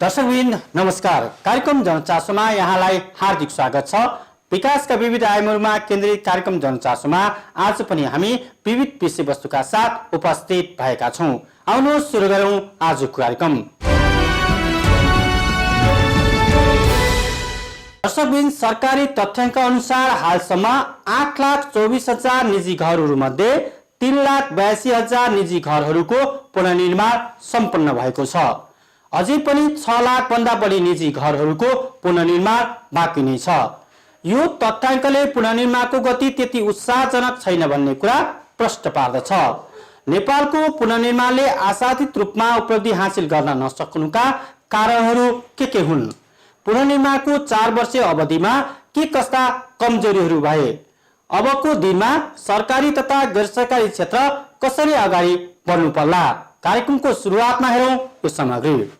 दर्शकवृन्द नमस्कार। कार्यक्रम जनचासोमा यहाँलाई हार्दिक स्वागत छ। विकासका विविध आयामहरूमा केन्द्रित कार्यक्रम जनचासोमा आज पनि हामी विविध विषयवस्तुका साथ उपस्थित भएका छौं। आउनुहोस् सुरु गरौं आजको कार्यक्रम। दर्शकवृन्द, सरकारी तथ्याङ्क अनुसार हालसम्म 8,24,000 निजी घरहरूमध्ये 3,82,000 निजी घरहरूको पुनर्निर्माण सम्पन्न भएको छ। अझै पनि 6 लाख भन्दा बढी निजी घरहरूको पुनर्निर्माण बाँकी नै छ। यो तथ्याङ्कले पुनर्निर्माणको गति त्यति उत्साहजनक छैन भन्ने कुरा प्रश्न पार्दछ। नेपालको पुनर्निर्माणले आशातीत रूपमा उपलब्धि हासिल गर्न नसक्नुका कारणहरू के हुन्? पुनर्निर्माणको 4 वर्षीय अवधिमा के कस्ता कमजोरीहरू भए? अबको दिनमा सरकारी तथा गैर सरकारी क्षेत्र कसरी अगाडि बढ्नु पर्ला? कार्यक्रमको सुरुवातमा हेरौं यो सामग्री।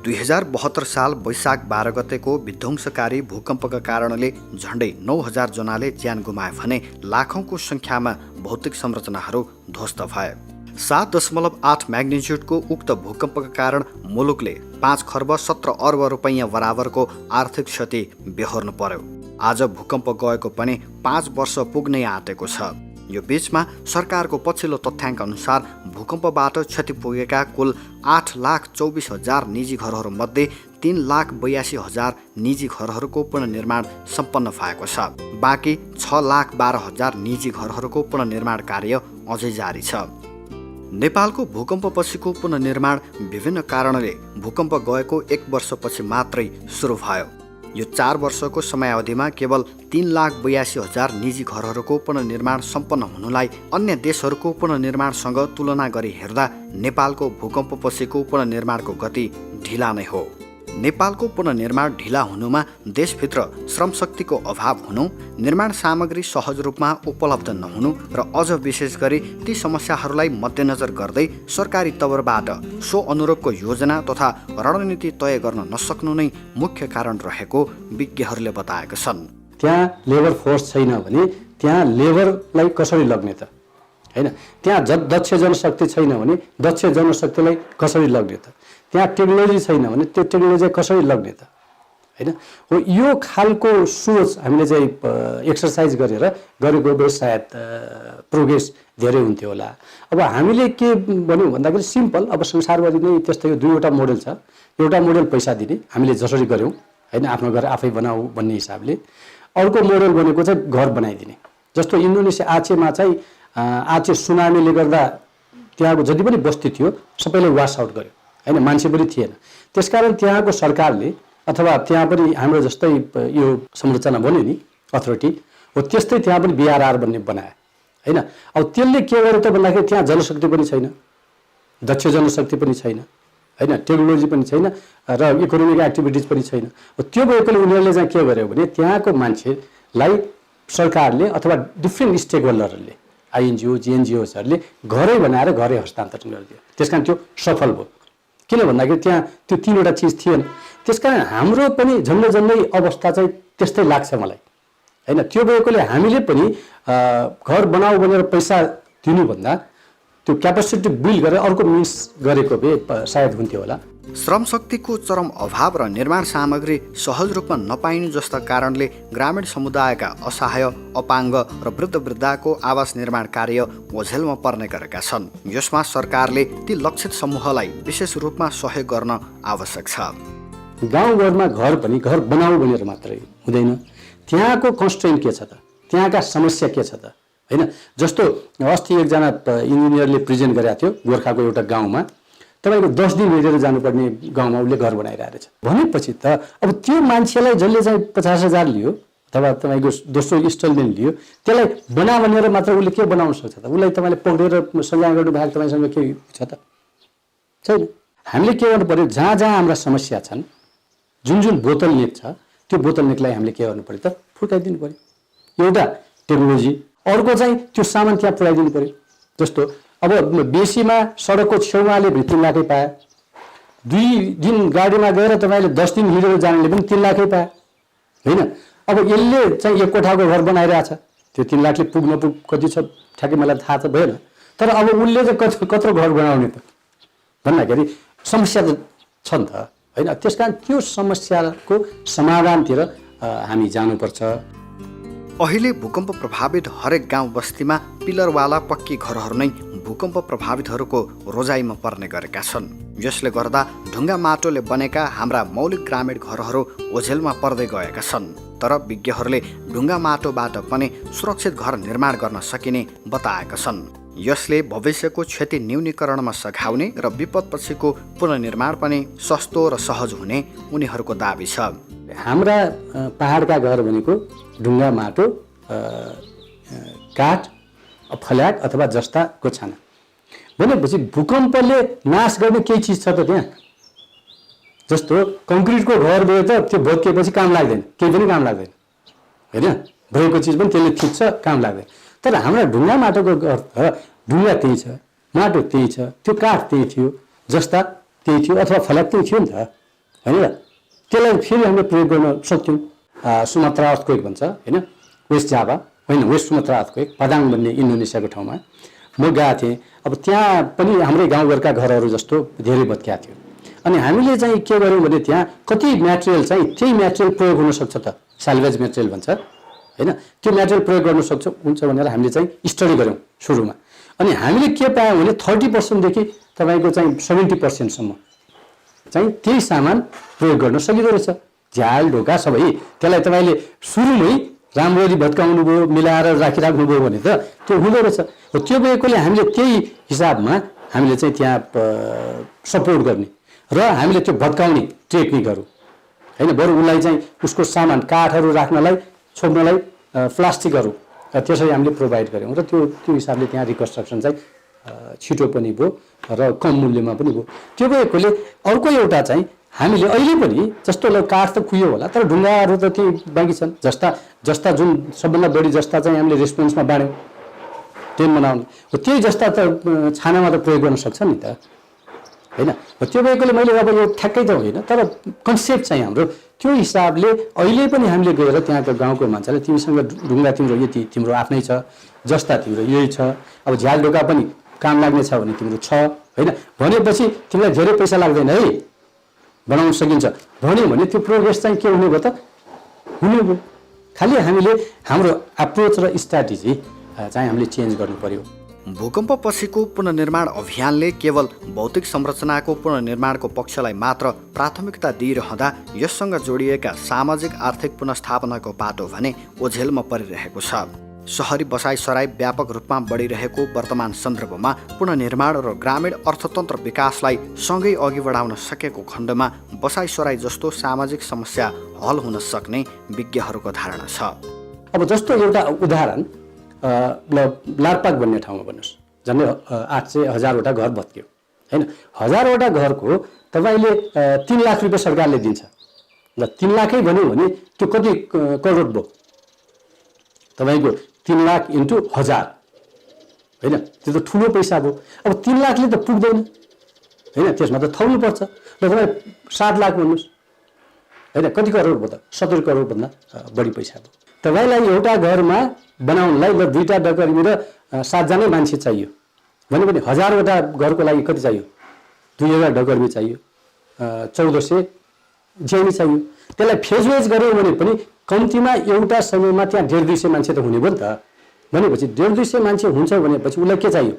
2072 साल वैशाख 12 गतेको विध्वंसकारी भूकम्पका कारणले झण्डै 9,000 जनाले ज्यान गुमाए भने लाखौंको संख्यामा भौतिक संरचनाहरू ध्वस्त भए। 7.8 म्याग्निट्युडको उक्त भूकम्पका कारण मुलुकले 5 खर्ब 17 अर्ब रुपैयाँ बराबरको आर्थिक क्षति बेहोर्नु पर्यो। आज भूकम्प गएको पनि 5 वर्ष पुग्नै आँटेको छ। यो बीचमा सरकारको पछिल्लो तथ्याङ्क अनुसार भूकम्पबाट क्षति पुगेका कुल 8,24,000 निजी घरहरूमध्ये 3,82,000 निजी घरहरूको पुनर्निर्माण सम्पन्न भएको छ। बाँकी 6,12,000 निजी घरहरूको पुनर्निर्माण कार्य अझै जारी छ। नेपालको भूकम्पपछिको पुनर्निर्माण विभिन्न कारणले भूकम्प गएको 1 वर्षपछि मात्रै सुरु भयो। यो 4 वर्षको समयावधिमा केवल 3,82,000 निजी घरहरूको पुनर्निर्माण सम्पन्न हुनुलाई अन्य देशहरूको पुनर्निर्माणसँग तुलना गरी हेर्दा नेपालको भूकम्पपछिको पुनर्निर्माणको गति ढिला नै हो। नेपालको पुनर्निर्माण ढिला हुनुमा देशभित्र श्रमशक्तिको अभाव हुनु, निर्माण सामग्री सहज रूपमा उपलब्ध नहुनु र अझ विशेष गरी ती समस्याहरूलाई मध्यनजर गर्दै सरकारी तवरबाट सो अनुरूपको योजना तथा रणनीति तय गर्न नसक्नु नै मुख्य कारण रहेको विज्ञहरूले बताएका छन्। त्यहाँ लेबर फोर्स छैन भने त्यहाँ लेबरलाई कसरी लग्ने त? हैन, त्यहाँ दक्ष जनशक्ति छैन भने दक्ष जनशक्तिलाई कसरी लग्ने त? त्यहाँ टेक्नोलोजी छैन भने त्यो टेक्नोलोजी कसरी लग्ने त? हैन, हो यो खालको सोच हामीले चाहिँ एक्सरसाइज गरेर गरेको भए सायद प्रोग्रेस धेरै हुन्थ्यो होला। अब हामीले के भन्यौँ भन्दाखेरि सिम्पल, अब संसारभरि नै त्यस्तै 2वटा मोडल छ। एउटा मोडल पैसा दिने, हामीले जसरी गऱ्यौँ हैन, आफ्नो घर आफै बनाऊ भन्ने हिसाबले। अर्को मोडल भनेको चाहिँ घर बनाइदिने। जस्तो इन्डोनेसिया आचेमा चाहिँ आचे सुनामीले गर्दा त्यहाँको जति पनि बस्ती थियो सबैले वास आउट गर्यो हैन, मान्छे पनि थिएन। त्यसकारण त्यहाँको सरकारले अथवा त्यहाँ पनि हाम्रो जस्तै यो संरचना बन्यो नि अथोरिटी हो, त्यस्तै त्यहाँ पनि बिआरआर भन्ने बनाए हैन। अब त्यसले के गर्यो त भन्दाखेरि त्यहाँ जनशक्ति पनि छैन, दक्ष जनशक्ति पनि छैन हैन, टेक्नोलोजी पनि छैन र इकोनोमिक एक्टिभिटिज पनि छैन। त्यो भएकोले उनीहरूले चाहिँ के गर्यो भने त्यहाँको मान्छेलाई सरकारले अथवा डिफ्रेन्ट स्टेक होल्डरहरूले आइएनजिओ जिएनजिओसहरूले घरै बनाएर घरै हस्तान्तरण गरिदियो। त्यसकारण त्यो सफल भयो। किन भन्दाखेरि त्यहाँ त्यो 3वटा चिज थिएन। त्यसकारण हाम्रो पनि झन्डै अवस्था चाहिँ त्यस्तै लाग्छ मलाई हैन। त्यो भएकोले हामीले पनि घर बनाऊ भनेर पैसा दिनुभन्दा त्यो क्यापेसिटी बिल्ड गरेर अर्को मिन्स गरेको भए सायद हुन्थ्यो होला। श्रमशक्तिको चरम अभाव र निर्माण सामग्री सहज रूपमा नपाइनु जस्ता कारणले ग्रामीण समुदायका असहाय, अपाङ्ग र वृद्धको आवास निर्माण कार्य ओझेलमा पर्ने गरेका छन्। यसमा सरकारले ती लक्षित समूहलाई विशेष रूपमा सहयोग गर्न आवश्यक छ। गाउँघरमा घर बनाऊ भनेर मात्रै हुँदैन। त्यहाँको कन्स्ट्रेन्ट के छ त? त्यहाँका समस्या के छ त? हैन, जस्तो अस्ति एकजना इन्जिनियरले प्रेजेन्ट गरेको थियो गोर्खाको एउटा गाउँमा। तपाईँको 10 दिन हिँडेर जानुपर्ने गाउँमा उसले घर बनाइरहेको रहेछ भनेपछि त अब त्यो मान्छेलाई जसले चाहिँ 50,000 लियो अथवा तपाईँको दोस्रो इन्स्टलमेन्ट लियो, त्यसलाई बना भनेर मात्र उसले के बनाउन सक्छ त? उसलाई तपाईँले पक्रेर सजाय गर्नु बाहेक तपाईँसँग के छ त? छैन। हामीले के गर्नु पर्यो, जहाँ हाम्रा समस्या छन्, जुन बोतलनेक छ, त्यो बोतलनेकलाई हामीले के गर्नु पर्यो त? फुर्काइदिनु पर्यो। एउटा टेक्नोलोजी, अर्को चाहिँ त्यो सामान त्यहाँ पुऱ्याइदिनु पर्यो। जस्तो अब बेसीमा सडकको छेउमाले 3 लाखै पाए, 2 दिन गाडीमा गएर तपाईँले 10 दिन हिँडेर जानेले पनि 3 लाखै पाए होइन। अब यसले चाहिँ 1 कोठाको घर बनाइरहेछ, त्यो 3 लाखले पुग्न कति छ ठ्याक्कै मलाई थाहा त भएन। तर अब उसले चाहिँ कत्रो घर बनाउने त भन्दाखेरि समस्या त छ नि त होइन। त्यस कारण त्यो समस्याको समाधानतिर हामी जानुपर्छ। अहिले भूकम्प प्रभावित हरेक गाउँ बस्तीमा पिलरवाला पक्की घरहरू नै भूकम्प प्रभावितहरूको रोजाइमा पर्ने गरेका छन्। यसले गर्दा ढुङ्गा माटोले बनेका हाम्रा मौलिक ग्रामीण घरहरू ओझेलमा पर्दै गएका छन्। तर विज्ञहरूले ढुङ्गा माटोबाट पनि सुरक्षित घर निर्माण गर्न सकिने बताएका छन्। यसले भविष्यको क्षति न्यूनीकरणमा सघाउने र विपदपछिको पुनर्निर्माण पनि सस्तो र सहज हुने उनीहरूको दाबी छ। हाम्रा पहाडका घर भनेको ढुङ्गा माटो, काठ, फल्याग अथवा जस्ताको छाना भनेपछि भूकम्पले नाश गर्ने केही चिज छ त त्यहाँ? जस्तो कङ्क्रिटको घर भयो त त्यो भत्किएपछि काम लाग्दैन, केही पनि काम लाग्दैन होइन। भएको चिज पनि त्यसले थिच्छ, काम लाग्दैन। तर हाम्रा ढुङ्गा माटोको घर त ढुङ्गा त्यही छ, माटो त्यही छ, त्यो काठ त्यही थियो, जस्ता त्यही थियो अथवा फल्याग त्यही थियो नि त होइन र? त्यसलाई फेरि हामीले प्रयोग गर्न सक्थ्यौँ। सुमात्रा अर्थक्वेक भन्छ होइन, वेस्ट जाभा होइन, वेस्ट सुमात्रा अर्थक्वेक, पदाङ भन्ने इन्डोनेसियाको ठाउँमा म गएको थिएँ। अब त्यहाँ पनि हाम्रै गाउँघरका घरहरू जस्तो धेरै भत्किएको थियो। अनि हामीले चाहिँ के गर्यौँ भने त्यहाँ कति म्याटेरियल चाहिँ त्यही म्याटेरियल प्रयोग हुनसक्छ त, साल्भेज म्याटेरियल भन्छ होइन, त्यो म्याटेरियल प्रयोग गर्न हुन्छ भनेर हामीले चाहिँ स्टडी गऱ्यौँ सुरुमा। अनि हामीले के पायौँ भने 30%देखि तपाईँको चाहिँ 70%सम्म चाहिँ त्यही सामान प्रयोग गर्न सकिँदो रहेछ। झ्याल ढोका सबै त्यसलाई तपाईँले सुरुमै राम्ररी भत्काउनु भयो, मिलाएर राखिराख्नुभयो भने त त्यो हुँदो रहेछ। त्यो भएकोले हामीले त्यही हिसाबमा हामीले चाहिँ त्यहाँ सपोर्ट गर्ने र हामीले त्यो भत्काउने टेक्निकहरू होइन, बरु उसलाई चाहिँ उसको सामान काठहरू राख्नलाई छोप्नलाई प्लास्टिकहरू त्यसरी हामीले प्रोभाइड गऱ्यौँ र त्यो हिसाबले त्यहाँ रिकन्स्ट्रक्सन चाहिँ छिटो पनि भयो र कम मूल्यमा पनि भयो। त्यो भएकोले अर्को एउटा चाहिँ हामीले अहिले पनि जस्तो काठ त कुहियो होला, तर ढुङ्गाहरू त त्यही बाँकी छन्। जस्ता जुन सबभन्दा बढी जस्ता चाहिँ हामीले रेस्टुरेन्ट्समा बाँड्यौँ टेन बनाउने, त्यही जस्ता त छानामा त प्रयोग गर्न सक्छ नि त होइन। त्यो भएकोले मैले अब यो ठ्याक्कै त होइन, तर कन्सेप्ट चाहिँ हाम्रो त्यो हिसाबले अहिले पनि हामीले गएर त्यहाँको गाउँको मान्छेलाई तिमीसँग ढुङ्गा तिम्रो यति, तिम्रो आफ्नै छ, जस्ता तिम्रो यही छ, अब झ्याल ढोका पनि काम लाग्ने छ भने तिम्रो छ होइन, भनेपछि तिमीलाई धेरै पैसा लाग्दैन है, बनाउन सकिन्छ भन्यो भने त्यो प्रोग्रेस चाहिँ के हुने भयो त? हुने भयो। खालि हामीले हाम्रो अप्रोच र स्ट्राटेजी चाहिँ हामीले चेन्ज गर्नु पर्यो। भूकम्पपछिको पुनर्निर्माण अभियानले केवल भौतिक संरचनाको पुनर्निर्माणको पक्षलाई मात्र प्राथमिकता दिइरहँदा यससँग जोडिएका सामाजिक आर्थिक पुनर्स्थापनाको बाटो भने ओझेलमा परिरहेको छ। सहरी बसाइसराई व्यापक रूपमा बढिरहेको वर्तमान सन्दर्भमा पुनर्निर्माण र ग्रामीण अर्थतन्त्र विकासलाई सँगै अघि बढाउन सकेको खण्डमा बसाइसराई जस्तो सामाजिक समस्या हल हुन सक्ने विज्ञहरूको धारणा छ। अब जस्तो एउटा उदाहरण लारपाक भन्ने ठाउँमा भन्नुहोस्, झन्डै 800,000वटा घर भत्कियो होइन। 1000वटा घरको तपाईँले 3 लाख रुपियाँ सरकारले दिन्छ। ल 3 लाखै भन्यो भने त्यो कति करोड भयो? तपाईँको 3 लाख इन्टु 1000 होइन, त्यो त ठुलो पैसा भयो। अब 3 लाखले त पुग्दैन होइन, त्यसमा त थप्नु पर्छ। ल तपाईँ 7 लाख भन्नुहोस् होइन, कति करोड भयो त? 70 करोडभन्दा बढी पैसा भयो। तपाईँलाई एउटा घरमा बनाउनलाई ल 2टा डकर्मी र 7 जना मान्छे चाहियो भन्यो भने 1000वटा घरको लागि कति चाहियो? 2000 डकर्मी चाहियो, 1400 ज्यामी चाहियो। त्यसलाई फेजवेज गऱ्यो भने पनि कम्तीमा एउटा समयमा त्यहाँ 150-200 मान्छे त हुने भयो नि त। भनेपछि 150-200 मान्छे हुन्छ भनेपछि उसलाई के चाहियो?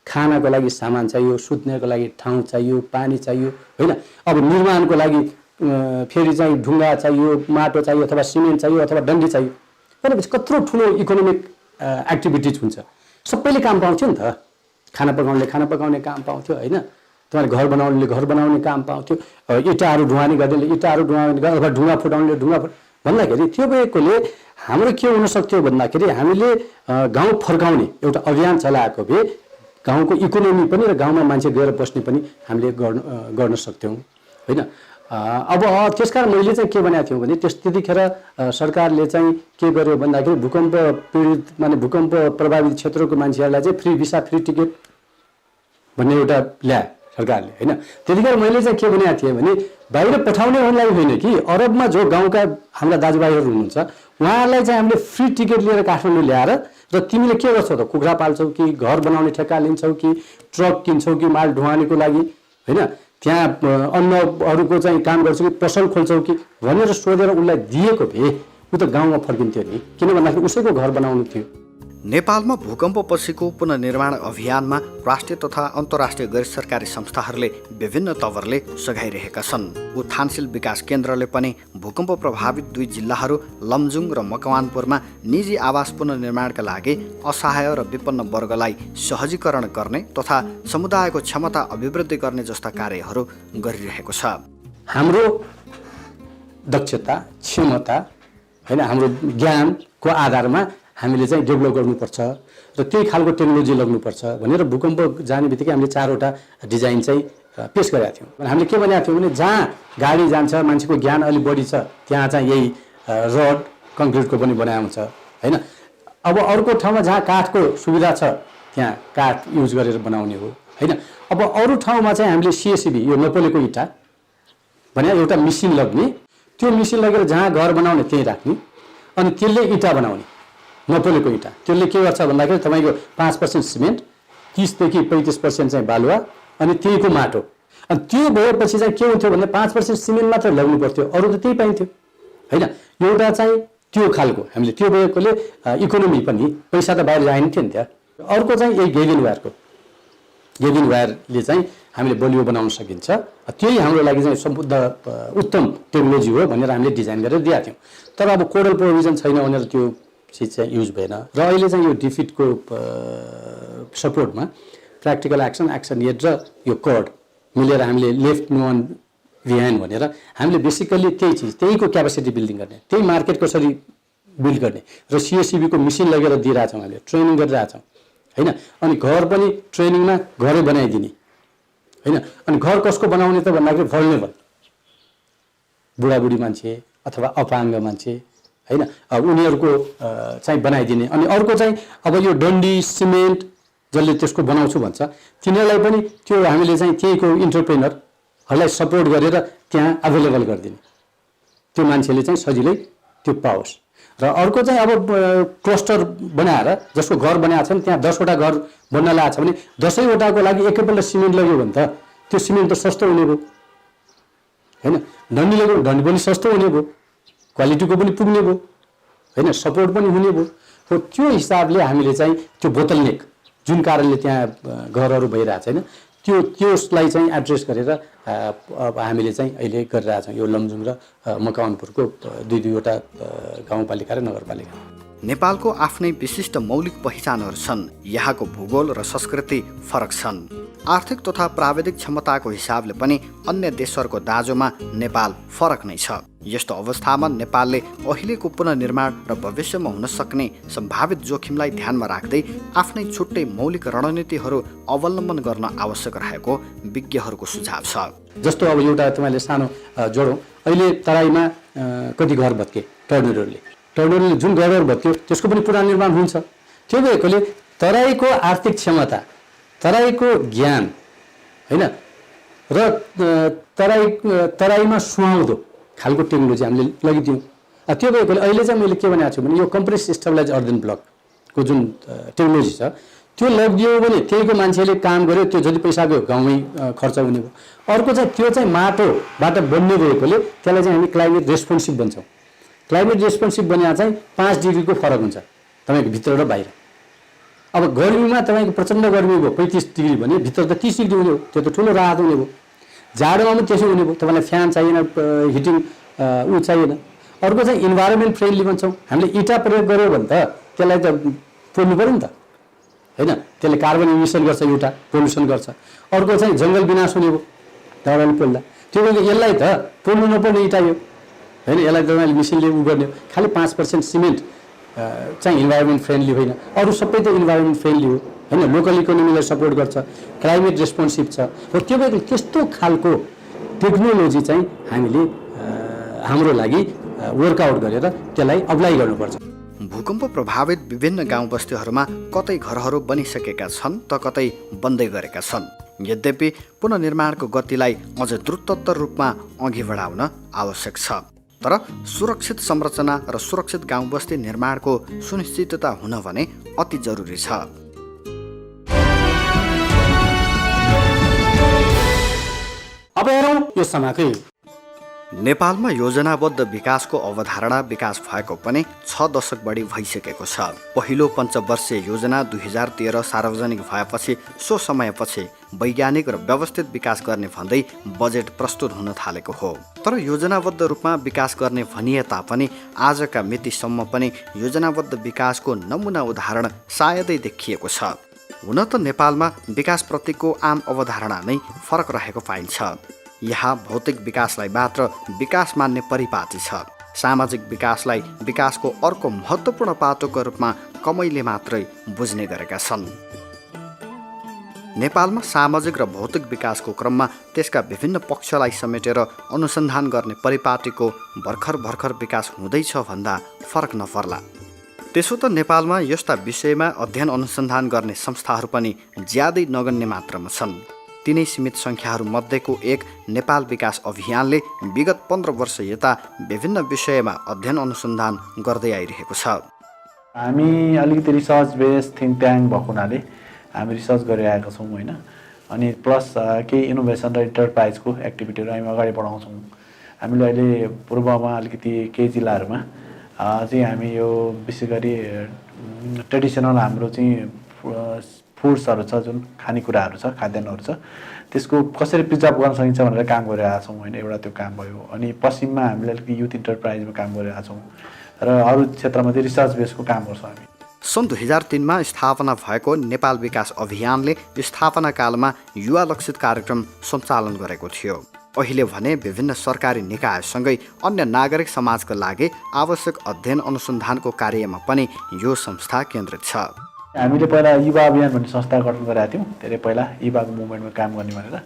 खानाको लागि सामान चाहियो, सुत्नेको लागि ठाउँ चाहियो, पानी चाहियो होइन। अब निर्माणको लागि फेरि चाहिँ ढुङ्गा चाहियो, माटो चाहियो, अथवा सिमेन्ट चाहियो, अथवा डन्डी चाहियो। भनेपछि कत्रो ठुलो इकोनोमिक एक्टिभिटिज हुन्छ। सबैले काम पाउँथ्यो नि त। खाना पकाउनेले खाना पकाउने काम पाउँथ्यो होइन, तपाईँले घर बनाउनेले घर बनाउने काम पाउँथ्यो, इँटाहरू ढुवानी गर्नेले इँटाहरू ढुवानी, अथवा ढुङ्गा फुटाउनेले ढुङ्गा भन्दाखेरि त्यो भएकोले हाम्रो के हुन सक्थ्यो भन्दाखेरि हामीले गाउँ फर्काउने एउटा अभियान चलाएको भए गाउँको इकोनोमी पनि र गाउँमा मान्छे गएर बस्ने पनि हामीले गर्न सक्थ्यौँ होइन। अब त्यसकारण मैले चाहिँ के भनेको थिएँ भने त्यतिखेर सरकारले चाहिँ के गर्यो भन्दाखेरि भूकम्प पीडित माने भूकम्प प्रभावित क्षेत्रको मान्छेहरूलाई चाहिँ फ्री भिसा फ्री टिकट भन्ने एउटा ल्याए सरकारले होइन। त्यतिखेर मैले चाहिँ के भनेको थिएँ भने बाहिर पठाउनेहरूलाई होइन कि अरबमा जो गाउँका हाम्रा दाजुभाइहरू हुनुहुन्छ उहाँहरूलाई चाहिँ हामीले फ्री टिकट लिएर काठमाडौँ ल्याएर र तिमीले के गर्छौ त? कुखुरा पाल्छौ कि घर बनाउने ठेक्का लिन्छौ कि ट्रक किन्छौ कि माल ढुवानीको लागि होइन, त्यहाँ अन्नहरूको चाहिँ काम गर्छौ कि पसल खोल्छौ कि भनेर सोधेर उसलाई दिएको भए ऊ त गाउँमा फर्किन्थ्यो नि, किन भन्दाखेरि उसैको घर बनाउनु थियो। नेपालमा भूकम्पपछिको पुनर्निर्माण अभियानमा राष्ट्रिय तथा अन्तर्राष्ट्रिय गैर सरकारी संस्थाहरूले विभिन्न तवरले सघाइरहेका छन्। उत्थानशील विकास केन्द्रले पनि भूकम्प प्रभावित 2 जिल्लाहरू लमजुङ र मकवानपुरमा निजी आवास पुनर्निर्माणका लागि असहाय र विपन्न वर्गलाई सहजीकरण गर्ने तथा समुदायको क्षमता अभिवृद्धि गर्ने जस्ता कार्यहरू गरिरहेको छ। हाम्रो दक्षता, क्षमता हैन, हाम्रो ज्ञानको आधारमा हामीले चाहिँ डेभलप गर्नुपर्छ र त्यही खालको टेक्नोलोजी लग्नुपर्छ भनेर भूकम्प जाने बित्तिकै हामीले 4वटा डिजाइन चाहिँ पेश गरेका थियौँ। हामीले के भनेका थियौँ भने जहाँ गाडी जान्छ, मान्छेको ज्ञान अलि बढी छ, त्यहाँ चाहिँ यही रड कङ्क्रिटको पनि बनाएको हुन्छ हैन। अब अर्को ठाउँमा जहाँ काठको सुविधा छ त्यहाँ काठ युज गरेर बनाउने हो हैन। अब अरू ठाउँमा चाहिँ हामीले सिएसबी, यो नपोलेको इँटा भने एउटा मिसिन लग्ने, त्यो मिसिन लगेर जहाँ घर बनाउने त्यहीँ राख्ने अनि त्यसले इँटा बनाउने, नपोलेको इँटा। त्यसले के गर्छ भन्दाखेरि तपाईँको 5% सिमेन्ट, 30 देखि 35% चाहिँ बालुवा अनि त्यहीको माटो। अनि त्यो भएपछि चाहिँ के हुन्थ्यो भने 5% सिमेन्ट मात्र लगाउनु पर्थ्यो, अरू त त्यही पाइन्थ्यो हैन। एउटा चाहिँ त्यो खालको हामीले त्यो भएकोले इकोनोमी पनि पैसा त बाहिर जाइन थियो नि त्यहाँ। अर्को चाहिँ यही गेबिन वायरले चाहिँ हामीले बलियो बनाउन सकिन्छ। त्यही हाम्रो लागि चाहिँ सम्बुद्ध उत्तम टेक्नोलोजी हो भनेर हामीले डिजाइन गरेर दिएका थियौँ। तर अब कोडल प्रोभिजन छैन भनेर त्यो चिज चाहिँ युज भएन र अहिले चाहिँ यो डिफिटको सपोर्टमा प्र्याक्टिकल एक्सन एड र यो कोड मिलेर हामीले लेफ्ट नो अन बिहाइन्ड भनेर हामीले बेसिकल्ली त्यही चिज, त्यहीको क्यापेसिटी बिल्डिङ गर्ने, त्यही मार्केट कसरी बिल्ड गर्ने र सिएससिबीको मिसिन लगेर दिइरहेछौँ, हामीले ट्रेनिङ गरिरहेछौँ हैन। अनि घर पनि ट्रेनिङमा घरै बनाइदिने हैन। अनि घर कसको बनाउने त भन्दाखेरि भल्नेबल बुढाबुढी मान्छे अथवा अपाङ्ग मान्छे हैन, अब उनीहरूको चाहिँ बनाइदिने। अनि अर्को चाहिँ अब यो डन्डी सिमेन्ट जसले त्यसको बनाउँछु भन्छ तिनीहरूलाई पनि त्यो हामीले चाहिँ त्यहीको इन्टरप्रेनरहरूलाई सपोर्ट गरेर त्यहाँ अभाइलेबल गरिदिने, त्यो मान्छेले चाहिँ सजिलै त्यो पाओस्। र अर्को चाहिँ अब क्लस्टर बनाएर जसको घर बनाएको छ नि त्यहाँ 10वटा घर बन्न लागेको छ भने 10वटाको लागि एकैपल्ट सिमेन्ट लग्यो भने त त्यो सिमेन्ट त सस्तो हुने भयो हैन। डन्डी लग्यो डन्डी पनि सस्तो हुने भयो, क्वालिटीको पनि पुग्ने भयो हैन, सपोर्ट पनि हुने भयो। हो त्यो हिसाबले हामीले चाहिँ त्यो बोतलनेक जुन कारणले त्यहाँ घरहरू भइरहेको छैन त्यसलाई चाहिँ एड्रेस गरेर अब हामीले चाहिँ अहिले गरिरहेछौँ यो लमजुङ र मकवानपुरको 2-2वटा गाउँपालिका र नगरपालिका। नेपालको आफ्नै विशिष्ट मौलिक पहिचानहरू छन्। यहाँको भूगोल र संस्कृति फरक छन्। आर्थिक तथा प्राविधिक क्षमताको हिसाबले पनि अन्य देशहरूको दाँजोमा नेपाल फरक नै छ। यस्तो अवस्थामा नेपालले अहिलेको पुनर्निर्माण र भविष्यमा हुन सक्ने सम्भावित जोखिमलाई ध्यानमा राख्दै आफ्नै छुट्टै मौलिक रणनीतिहरू अवलम्बन गर्न आवश्यक रहेको विज्ञहरूको सुझाव छ। जस्तो अब एउटा तपाईँले सानो जोडौँ, अहिले तराईमा कति घर भत्के टर्नेडोले जुन घरहरू भत्क्यो त्यसको पनि पुनर्निर्माण हुन्छ। त्यो भएकोले तराईको आर्थिक क्षमता, तराईको ज्ञान हैन र तराईमा सुहाउँदो खालको टेक्नोलोजी हामीले लगिदियौँ। त्यो भएकोले अहिले चाहिँ मैले के भनेको छु भने यो कम्प्रेस स्टेबलाइज अर्दन ब्लकको जुन टेक्नोलोजी छ त्यो लगिदियो भने त्यहीको मान्छेले काम गर्यो, त्यो जति पैसा गयो गाउँमै खर्च हुने भयो। अर्को चाहिँ त्यो चाहिँ माटोबाट बन्ने भएकोले त्यसलाई चाहिँ हामी क्लाइमेट रेस्पोन्सिभ भन्छौँ। क्लाइमेट रेस्पोन्सिभ बनिया चाहिँ 5 डिग्रीको फरक हुन्छ तपाईँको भित्र र बाहिर। अब गर्मीमा तपाईँको प्रचण्ड गर्मी भयो 35 डिग्री भने भित्र त 30 डिग्री हुने हो, त्यो त ठुलो राहत हुने भयो। जाडोमा पनि त्यसो हुने भयो, तपाईँलाई फ्यान चाहिएन, हिटिङ चाहिएन। अर्को चाहिँ इन्भाइरोमेन्ट फ्रेन्डली भन्छौँ। हामीले इँटा प्रयोग गऱ्यो भने त त्यसलाई त पोल्नु पऱ्यो नि त हैन, त्यसले कार्बन इमिसन गर्छ, एउटा पोल्युसन गर्छ। अर्को चाहिँ जङ्गल विनाश हुने भयो दाउराले पोल्दा। त्यो भएर यसलाई त पोल्नु नपर्ने इँटा यो हैन, यसलाई तपाईँले मिसिनले गर्ने। खालि 5% सिमेन्ट चाहिँ इन्भाइरोमेन्ट फ्रेन्डली होइन, अरू सबै त इन्भाइरोमेन्ट फ्रेन्डली हो हैन, लोकल इकोनोमीलाई सपोर्ट गर्छ, क्लाइमेट रेस्पोन्सिभ छ। र त्यो भएर त्यस्तो खालको टेक्नोलोजी चाहिँ हामीले हाम्रो लागि वर्कआउट गरेर त्यसलाई अप्लाई गर्नुपर्छ। भूकम्प प्रभावित विभिन्न गाउँ बस्तीहरूमा कतै घरहरू बनिसकेका छन् त कतै बन्दै गरेका छन्। यद्यपि पुनर्निर्माणको गतिलाई अझ द्रुततर रूपमा अघि बढाउन आवश्यक छ। तर सुरक्षित संरचना र सुरक्षित गाउँ बस्ती निर्माणको सुनिश्चितता हुन भने अति जरुरी छ। अब हेरौँ यो समयकै। नेपालमा योजनाबद्ध विकासको अवधारणा विकास भएको पनि 6 दशक बढी भइसकेको छ। पहिलो पञ्चवर्षीय योजना 2013 सार्वजनिक भएपछि सो समयपछि वैज्ञानिक र व्यवस्थित विकास गर्ने भन्दै बजेट प्रस्तुत हुन थालेको हो। तर योजनाबद्ध रूपमा विकास गर्ने भनिए तापनि आजका मितिसम्म पनि योजनाबद्ध विकासको नमुना उदाहरण सायदै देखिएको छ। हुन त नेपालमा विकासप्रतिको आम अवधारणा नै फरक रहेको पाइन्छ। यहाँ भौतिक विकासलाई मात्र विकास मान्ने परिपाटी छ। सामाजिक विकासलाई विकासको अर्को महत्त्वपूर्ण पाटोको रूपमा कमैले मात्रै बुझ्ने गरेका छन्। नेपालमा सामाजिक र भौतिक विकासको क्रममा त्यसका विभिन्न पक्षलाई समेटेर अनुसन्धान गर्ने परिपाटीको भर्खर विकास हुँदैछ भन्दा फरक नपर्ला। त्यसो त नेपालमा यस्ता विषयमा अध्ययन अनुसन्धान गर्ने संस्थाहरू पनि ज्यादै नगण्य मात्रामा छन्। तिनै सीमित सङ्ख्याहरू मध्येको एक नेपाल विकास अभियानले विगत 15 वर्ष यता विभिन्न विषयमा अध्ययन अनुसन्धान गर्दै आइरहेको छ। हामी अलिकति रिसर्च बेस थिङ्क ट्याङ्क भएको हुनाले हामी रिसर्च गरिरहेका छौँ होइन। अनि प्लस केही इनोभेसन र इन्टरप्राइजको एक्टिभिटीहरू हामी अगाडि बढाउँछौँ। हामीले अहिले पूर्वमा अलिकति केही जिल्लाहरूमा चाहिँ हामी यो विशेष गरी ट्रेडिसनल हाम्रो चाहिँ फुड्सहरू छ, जुन खानेकुराहरू छ, खाद्यान्नहरू छ, त्यसको कसरी प्रिजर्भ गर्न सकिन्छ भनेर काम गरिरहेका छौँ होइन। एउटा त्यो काम भयो। अनि पश्चिममा हामीले अलिकति युथ इन्टरप्राइजमा काम गरिरहेका छौँ र अरू क्षेत्रमा चाहिँ रिसर्च बेसको काम गर्छौँ हामी। सन् 2003मा स्थापना भएको नेपाल विकास अभियानले स्थापना कालमा युवा लक्षित कार्यक्रम सञ्चालन गरेको थियो। अहिले भने विभिन्न सरकारी निकायसँगै अन्य नागरिक समाजका लागि आवश्यक अध्ययन अनुसन्धानको कार्यमा पनि यो संस्था केन्द्रित छ। हामीले पहिला युवा अभियान भन्ने संस्था गठन गरेका थियौँ, धेरै पहिला युवाको मुभमेन्टमा काम गर्ने भनेर।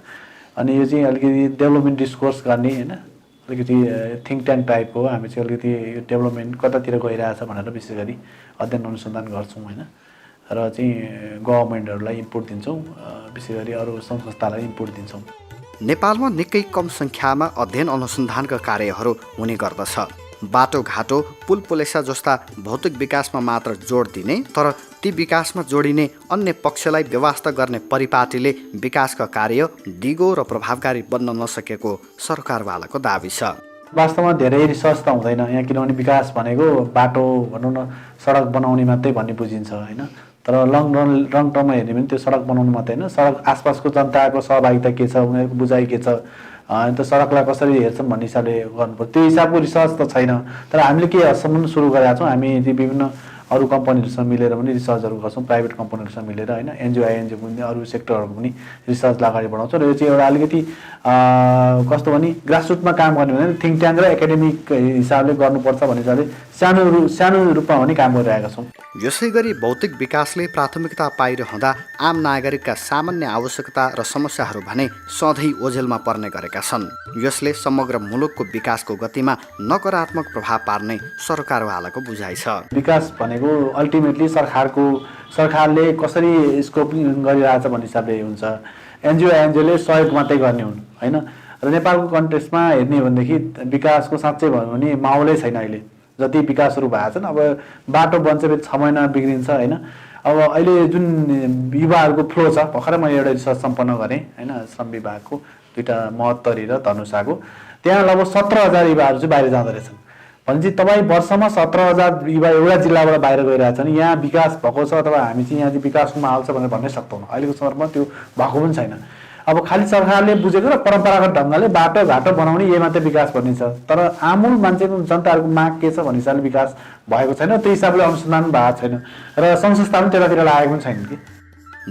अनि यो चाहिँ अलिकति डेभलपमेन्ट डिस्कोर्स गर्ने होइन, अलिकति थिङ्क ट्याङ्क टाइपको हो। हामी चाहिँ अलिकति डेभलपमेन्ट कतातिर गइरहेछ भनेर विशेष गरी अध्ययन अनुसन्धान गर्छौँ होइन। र चाहिँ गभर्मेन्टहरूलाई इनपुट दिन्छौँ, विशेष गरी अरू सङ्घ संस्थालाई इनपुट दिन्छौँ। नेपालमा निकै कम सङ्ख्यामा अध्ययन अनुसन्धानका कार्यहरू हुने गर्दछ। बाटोघाटो, पुल पुलेसा जस्ता भौतिक विकासमा मात्र जोड दिने तर ती विकासमा जोडिने अन्य पक्षलाई व्यवस्था गर्ने परिपाटीले विकासका कार्य दिगो र प्रभावकारी बन्न नसकेको सरकारवालाको दाबी छ। वास्तवमा धेरै रिसर्च त हुँदैन यहाँ, किनभने विकास भनेको बाटो भनौँ न, सडक बनाउने मात्रै भन्ने बुझिन्छ होइन। तर लङ टर्ममा हेर्ने भने त्यो सडक बनाउनु मात्रै होइन, सडक आसपासको जनताको सहभागिता के छ, उनीहरूको बुझाइ के छ, अन्त सडकलाई कसरी हेर्छन् भन्ने हिसाबले गर्नुपर्छ। त्यो हिसाबको रिसर्च त छैन। तर हामीले के हदसम्म सुरु गरेका छौँ, हामी विभिन्न अरू कम्पनीहरूसँग मिलेर पनि रिसर्चहरू गर्छौँ, प्राइभेट कम्पनीहरूसँग मिलेर होइन, एनजिओ आइएनजिओ पनि अरू सेक्टरहरूको पनि रिसर्चलाई अगाडि बढाउँछौँ। र यो चाहिँ एउटा अलिकति कस्तो भने ग्रासरुटमा काम गर्ने भने थिङ्क ट्याङ्क र एकाडेमिक हिसाबले गर्नुपर्छ भन्ने हिसाबले सानो रूपमा पनि काम गरिरहेका छौँ। यसै गरी भौतिक विकासले प्राथमिकता पाइरहँदा आम नागरिकका सामान्य आवश्यकता र समस्याहरू भने सधैँ ओझेलमा पर्ने गरेका छन्। यसले समग्र मुलुकको विकासको गतिमा नकारात्मक प्रभाव पार्ने सरकारवालाको बुझाइ छ। विकास भनेको अल्टिमेटली सरकारले कसरी स्कोपिङ गरिरहेछ भन्ने हिसाबले हुन्छ। एनजिओले सहयोग मात्रै गर्ने हुन् होइन। र नेपालको कन्टेक्स्टमा हेर्ने हो भनेदेखि विकासको साँच्चै भन्यो भने माहौलै छैन। अहिले जति विकासहरू भएको छन्, अब बाटो बन्छ फेरि 6 महिना बिग्रिन्छ होइन। अब अहिले जुन युवाहरूको फ्लो छ, भर्खरै मैले एउटा रिसर्च सम्पन्न गरेँ होइन, श्रम विभागको 2टा महोत्तरी र धनुषाको, त्यहाँ लगभग 17,000 युवाहरू चाहिँ बाहिर जाँदो रहेछन्। भनेपछि तपाईँ वर्षमा 17,000 युवा एउटा जिल्लाबाट बाहिर गइरहेछन्। यहाँ विकास भएको छ अथवा हामी चाहिँ यहाँ चाहिँ विकासको माहौल छ भनेर भन्नै सक्दैनौँ। अहिलेको समयमा त्यो भएको पनि छैन। अब खालि सरकारले बुझेको र परम्परागत ढङ्गले बाटोघाटो बनाउने यही मात्रै विकास भन्ने छ। तर आमूल मान्छेको जनताहरूको माग के छ भन्ने हिसाबले विकास भएको छैन। त्यो हिसाबले अनुसन्धान भएको छैन र सङ्घ संस्था पनि त्यतातिर लागेको पनि छैन कि।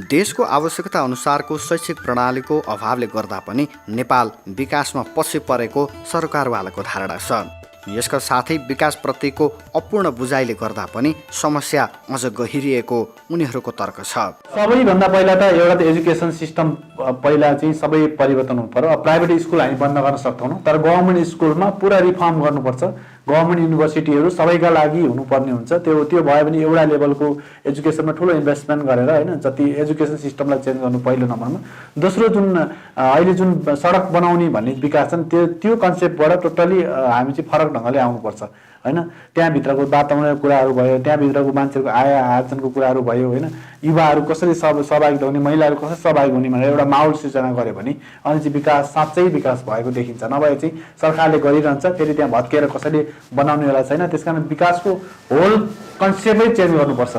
देशको आवश्यकता अनुसारको शैक्षिक प्रणालीको अभावले गर्दा पनि नेपाल विकासमा पछि परेको सरकारवालाको धारणा छ। यसका साथै विकासप्रतिको अपूर्ण बुझाइले गर्दा पनि समस्या अझ गहिरिएको उनीहरूको तर्क छ। सबैभन्दा पहिला त एउटा त एजुकेसन सिस्टम पहिला चाहिँ सबै परिवर्तन हुनु पर्यो। प्राइभेट स्कुल हामी बन्द गर्न सक्दैनौँ, तर गभर्मेन्ट स्कुलमा पुरा रिफर्म गर्नुपर्छ। गभर्मेन्ट युनिभर्सिटीहरू सबैका लागि हुनुपर्ने हुन्छ। त्यो भयो भने एउटा लेभलको एजुकेसनमा ठुलो इन्भेस्टमेन्ट गरेर होइन, जति एजुकेसन सिस्टमलाई चेन्ज गर्नु पहिलो नम्बरमा। दोस्रो जुन अहिले जुन सडक बनाउने भन्ने विकास छ त्यो कन्सेप्टबाट टोटली हामी चाहिँ फरक ढङ्गले आउनुपर्छ। होइन, त्यहाँभित्रको वातावरणको कुराहरू भयो, त्यहाँभित्रको मान्छेहरूको आय आर्जनको कुराहरू भयो, होइन, युवाहरू कसरी सहभागिता हुने, महिलाहरू कसरी सहभागी हुने भनेर एउटा माहौल सिर्जना गर्यो भने अनि चाहिँ विकास साँच्चै विकास भएको देखिन्छ। नभए चाहिँ सरकारले गरिरहन्छ, फेरि त्यहाँ भत्किएर कसैले बनाउनेवाला छैन। त्यसकारण विकासको होल कन्सेप्टै चेन्ज गर्नुपर्छ।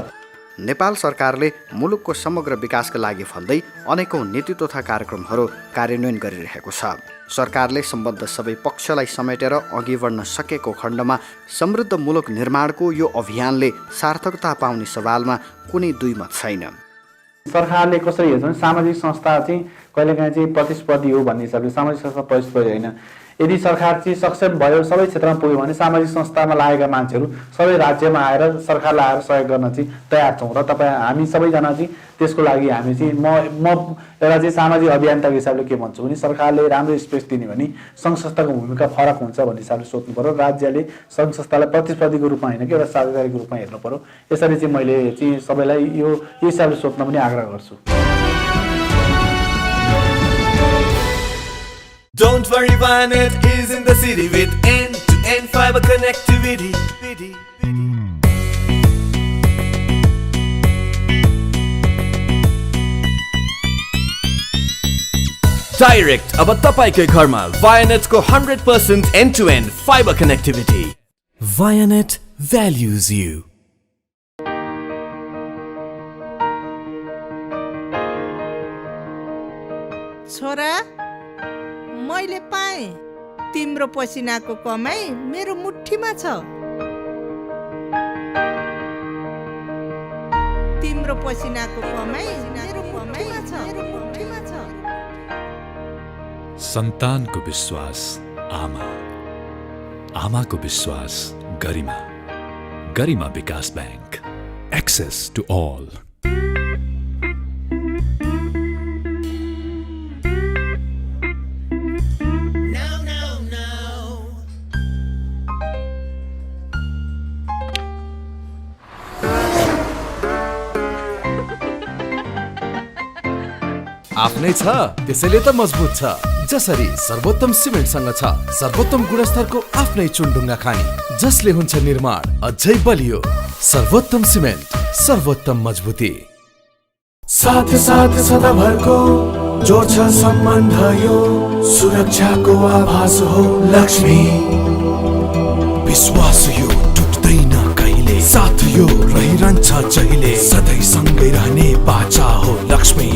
नेपाल सरकारले मुलुकको समग्र विकासका लागि भन्दै अनेकौं नीति तथा कार्यक्रमहरू कार्यान्वयन गरिरहेको छ। सरकारले सम्बद्ध सबै पक्षलाई समेटेर अघि बढ्न सकेको खण्डमा समृद्ध मुलुक निर्माणको यो अभियानले सार्थकता पाउने सवालमा कुनै दुई मत छैन। सरकारले कसरी हेर्छ भने सामाजिक संस्था चाहिँ कहिलेकाहीँ चाहिँ प्रतिस्पर्धी हो भन्ने हिसाबले सामाजिक संस्था प्रतिस्पर्धी होइन। यदि सरकार चाहिँ सक्षम भयो, सबै क्षेत्रमा पुग्यो भने सामाजिक संस्थामा लागेका मान्छेहरू सबै राज्यमा आएर सरकारलाई आएर सहयोग गर्न चाहिँ तयार छौँ र हामी सबैजना चाहिँ त्यसको लागि हामी चाहिँ म एउटा चाहिँ सामाजिक अभियन्ताको हिसाबले के भन्छु भने सरकारले राम्रो स्पेस दिने भने सङ्घ संस्थाको भूमिका फरक हुन्छ भन्ने हिसाबले सोच्नु पर्यो। राज्यले सङ्घ संस्थालाई प्रतिस्पर्धीको रूपमा होइन कि एउटा साझेदारीको रूपमा हेर्नु पर्यो। यसरी चाहिँ मैले चाहिँ सबैलाई यो हिसाबले सोच्न पनि आग्रह गर्छु। Don't worry, Vianet is in the city with end-to-end fiber connectivity. Direct अब तपाईकै घरमा Vianet को 100% end-to-end fiber connectivity. Vianet values you. छोरा, मैले पाएँ तिम्रो पसिनाको कमाई मेरो मुठीमा छ। तिम्रो पसिनाको कमाई मेरो मुठीमा छ। सन्तानको विश्वास आमा, आमाको विश्वास गरिमा, गरिमा विकास बैंक, एक्सेस टु ऑल। आफ्नै छ त्यसैले त मजबुत छ। जसरी सर्वोत्तम सिमेन्टसँग छ सर्वोत्तम गुणस्तरको आफ्नै चुनढुङ्गा खानी, जसले हुन्छ निर्माण अझै बलियो। सर्वोत्तम सिमेन्ट, सर्वोत्तम मजबुती। साथ साथ सदाभरको जोड्छ सम्बन्ध यो, सुरक्षाको आभास हो लक्ष्मी। विश्वास यो टुट्दैन कहिले, साथ यो रहिरहन्छ जहिले, सधैँ सँगै रहने बाचा हो लक्ष्मी।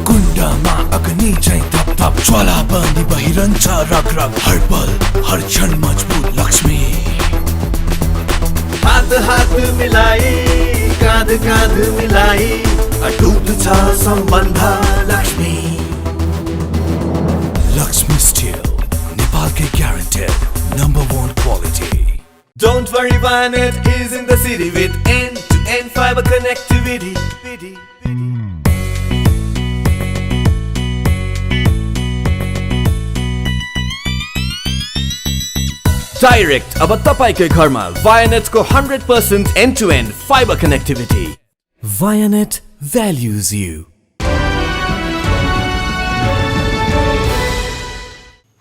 कुण्डमा अग्नि झैं थप थप ज्वाला बनी बहिरहन्छ रग रग, हर पल हर क्षण मजबुत लक्ष्मी। हात हात मिलाई, काँध काँध मिलाई, अटुट छ सम्बन्ध लक्ष्मी। लक्ष्मी स्टिल, नेपालकै guaranteed #1 quality. Don't worry, Vianet is in the city with end-to-end fiber connectivity. Direct अब तपाईकै घरमा Vianet को 100% end-to-end fiber connectivity. Vianet values you.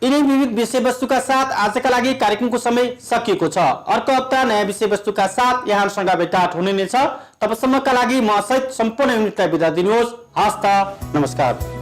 यिनै विविध विषयवस्तुका साथ आजका लागि कार्यक्रमको समय सकिएको छ। अर्को हप्ता नयाँ विषयवस्तुका साथ यहाँसँग भेटघाट हुने नै छ। तबसम्मका लागि म सहित सम्पूर्ण युनिटलाई बिदा दिनुहोस्। हस्त नमस्कार।